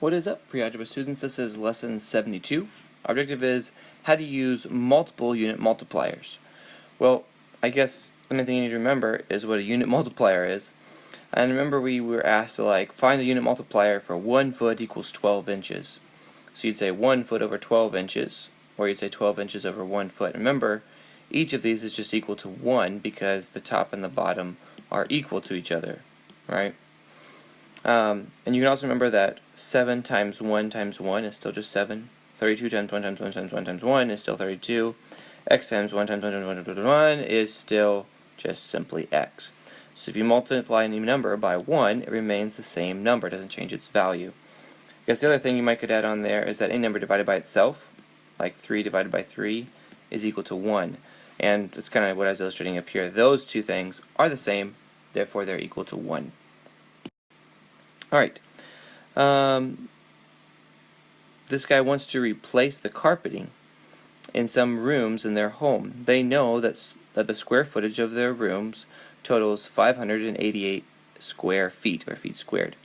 What is up, Prealgebra students? This is lesson 72. Our objective is how to use multiple unit multipliers. Well, I guess the main thing you need to remember is what a unit multiplier is. And remember we were asked to find the unit multiplier for 1 foot equals 12 inches. So you'd say 1 foot over 12 inches, or you'd say 12 inches over 1 foot. Remember, each of these is just equal to 1 because the top and the bottom are equal to each other, right? And you can also remember that 7 times 1 times 1 is still just 7. 32 times 1 times 1 times 1 times 1 is still 32. X times 1 times 1 times 1 times 1 is still just simply x. So if you multiply any number by 1, it remains the same number. It doesn't change its value. I guess the other thing you might could add on there is that any number divided by itself, like 3 divided by 3, is equal to 1. And that's kind of what I was illustrating up here. Those two things are the same, therefore they're equal to 1. Alright, this guy wants to replace the carpeting in some rooms in their home. They know that the square footage of their rooms totals 588 square feet, or feet squared.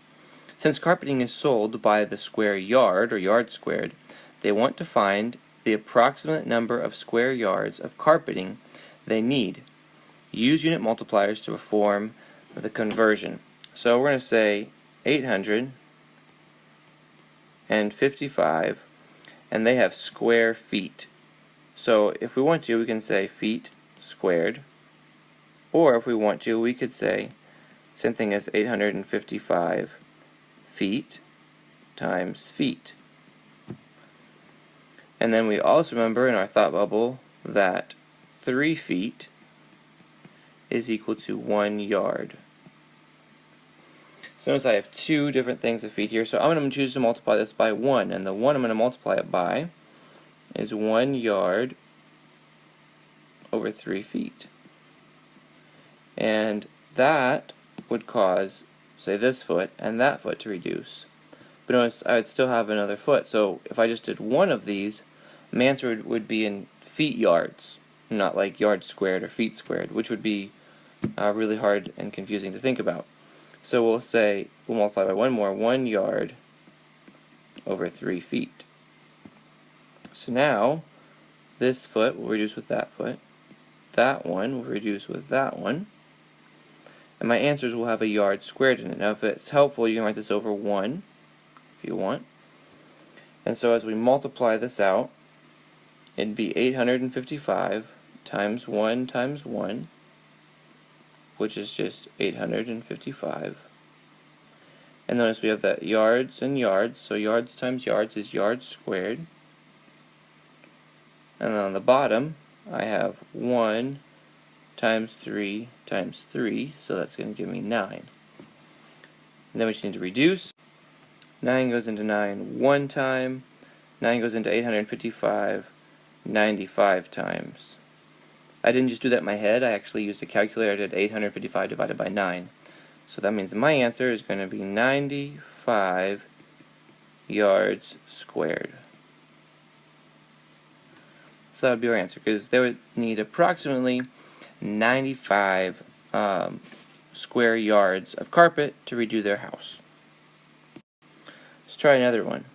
Since carpeting is sold by the square yard, or yard squared, they want to find the approximate number of square yards of carpeting they need. Use unit multipliers to perform the conversion. So we're going to say 855, and they have square feet. So if we want to, we can say feet squared, or if we want to, we could say same thing as 855 feet times feet. And then we also remember in our thought bubble that 3 feet is equal to 1 yard. So notice I have two different things of feet here, so I'm going to choose to multiply this by 1, and the 1 I'm going to multiply it by is 1 yard over 3 feet. And that would cause, say, this foot and that foot to reduce. But notice I would still have another foot, so if I just did one of these, my answer would be in feet yards, not like yards squared or feet squared, which would be really hard and confusing to think about. So we'll multiply by one more, 1 yard over 3 feet. So now, this foot will reduce with that foot, that one will reduce with that one, and my answers will have a yard squared in it. Now if it's helpful, you can write this over 1, if you want. And so as we multiply this out, it'd be 855 times 1, which is just 855. And notice we have that yards and yards, so yards times yards is yards squared. And then on the bottom, I have 1 times 3 times 3, so that's going to give me 9. And then we just need to reduce. 9 goes into 9 one time, 9 goes into 855 95 times. I didn't just do that in my head, I actually used a calculator. I did 855 divided by 9. So that means my answer is going to be 95 yards squared. So that would be our answer, because they would need approximately 95 square yards of carpet to redo their house. Let's try another one.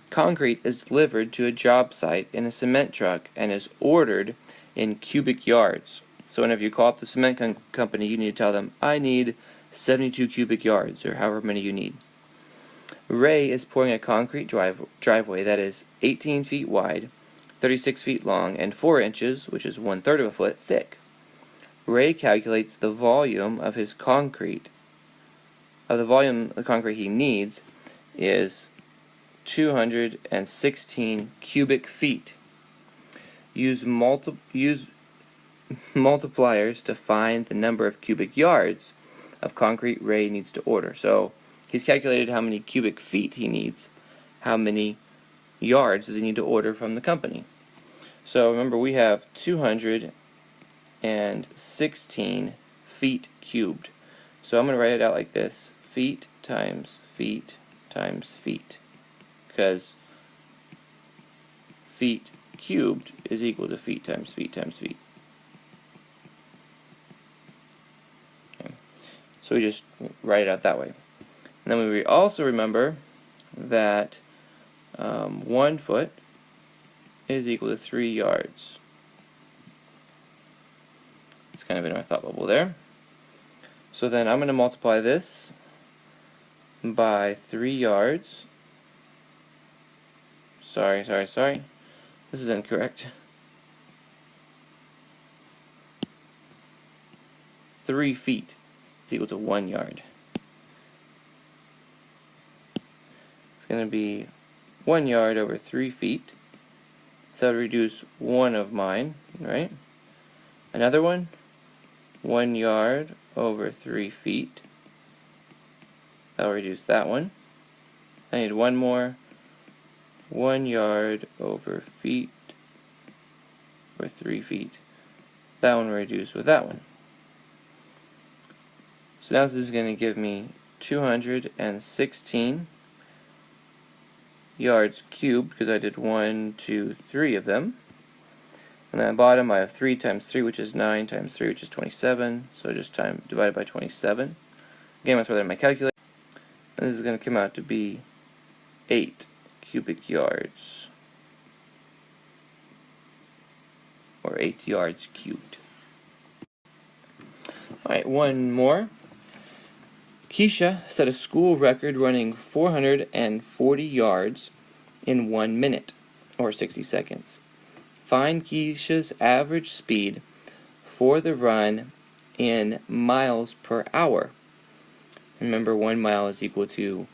Concrete is delivered to a job site in a cement truck and is ordered in cubic yards. So whenever you call up the cement company, you need to tell them, I need 72 cubic yards, or however many you need. Ray is pouring a concrete driveway that is 18 feet wide, 36 feet long, and 4 inches, which is 1/3 of a foot, thick. Ray calculates the volume of his concrete. The volume of the concrete he needs is 216 cubic feet. Use multipliers to find the number of cubic yards of concrete Ray needs to order. So he's calculated how many cubic feet he needs. How many yards does he need to order from the company? So remember, we have 216 feet cubed. So I'm going to write it out like this: feet times feet times feet, because feet cubed is equal to feet times feet times feet. Okay. So we just write it out that way. And then we also remember that 1 foot is equal to 3 yards. It's kind of in my thought bubble there. So then I'm going to multiply this by 3 yards. Sorry. This is incorrect. 3 feet is equal to 1 yard. It's going to be 1 yard over 3 feet. So I'll reduce one of mine, right? Another one, 1 yard over 3 feet. That'll reduce that one. I need one more, 1 yard over feet, or 3 feet. That one will reduce with that one. So now this is going to give me 216 yards cubed, because I did 1, 2, 3 of them. And then at the bottom I have 3 times 3, which is 9, times 3, which is 27. So just divided by 27. Again, I'm going to throw that in my calculator. And this is going to come out to be 8 cubic yards. Or 8 yards cubed. Alright, one more. Keisha set a school record running 440 yards in 1 minute, or 60 seconds. Find Keisha's average speed for the run in miles per hour. Remember, 1 mile is equal to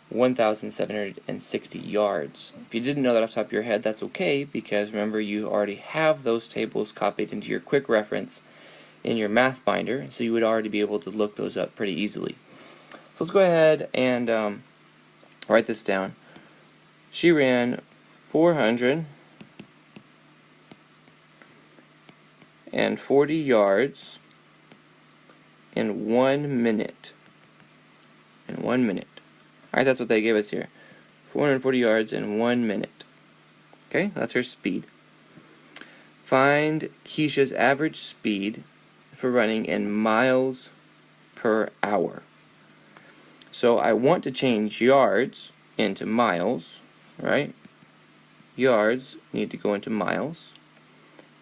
1,760 yards. If you didn't know that off the top of your head, that's okay, because remember, you already have those tables copied into your quick reference in your math binder, so you would already be able to look those up pretty easily. So let's go ahead and write this down. She ran 440 yards in 1 minute. In 1 minute. Alright, that's what they gave us here. 440 yards in 1 minute. Okay, that's her speed. Find Keisha's average speed for running in miles per hour. So I want to change yards into miles, right? Yards need to go into miles.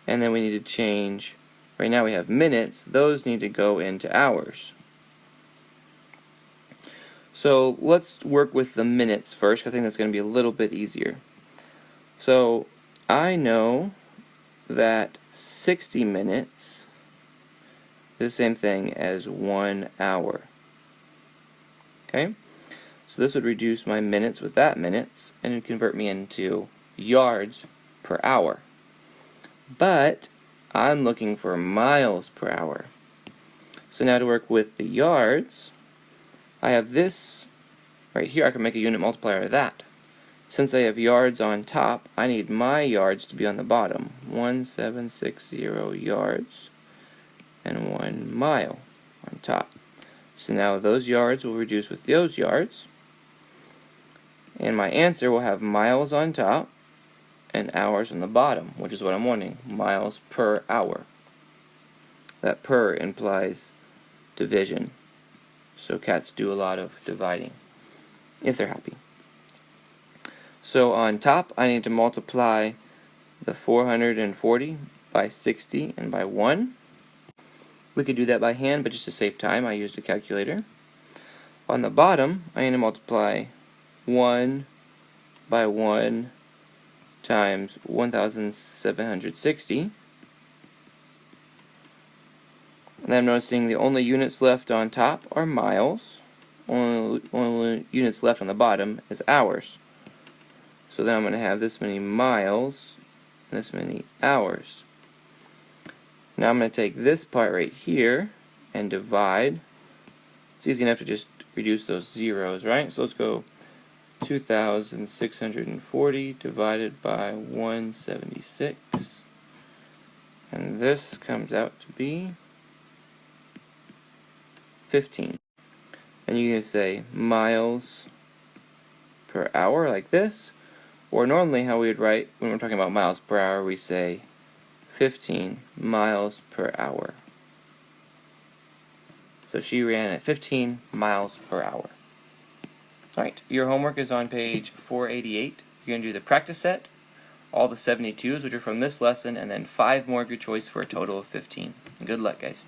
And then we need to change, right now we have minutes, those need to go into hours. So let's work with the minutes first, 'cause I think that's going to be a little bit easier. So I know that 60 minutes is the same thing as 1 hour. Okay? So this would reduce my minutes with that minutes, and it would convert me into yards per hour. But I'm looking for miles per hour. So now to work with the yards, I have this right here. I can make a unit multiplier of that. Since I have yards on top, I need my yards to be on the bottom. 1760 yards and 1 mile on top. So now those yards will reduce with those yards. And my answer will have miles on top and hours on the bottom, which is what I'm wanting, miles per hour. That per implies division. So cats do a lot of dividing, if they're happy. So on top, I need to multiply the 440 by 60 and by 1. We could do that by hand, but just to save time, I used a calculator. On the bottom, I need to multiply 1 by 1 times 1,760. And then I'm noticing the only units left on top are miles. Only units left on the bottom is hours. So then I'm going to have this many miles and this many hours. Now I'm going to take this part right here and divide. It's easy enough to just reduce those zeros, right? So let's go 2,640 divided by 176. And this comes out to be 15. And you can say miles per hour like this. Or normally how we would write, when we're talking about miles per hour, we say 15 miles per hour. So she ran at 15 miles per hour. Alright, your homework is on page 488. You're going to do the practice set, all the 72s, which are from this lesson, and then 5 more of your choice for a total of 15. Good luck, guys.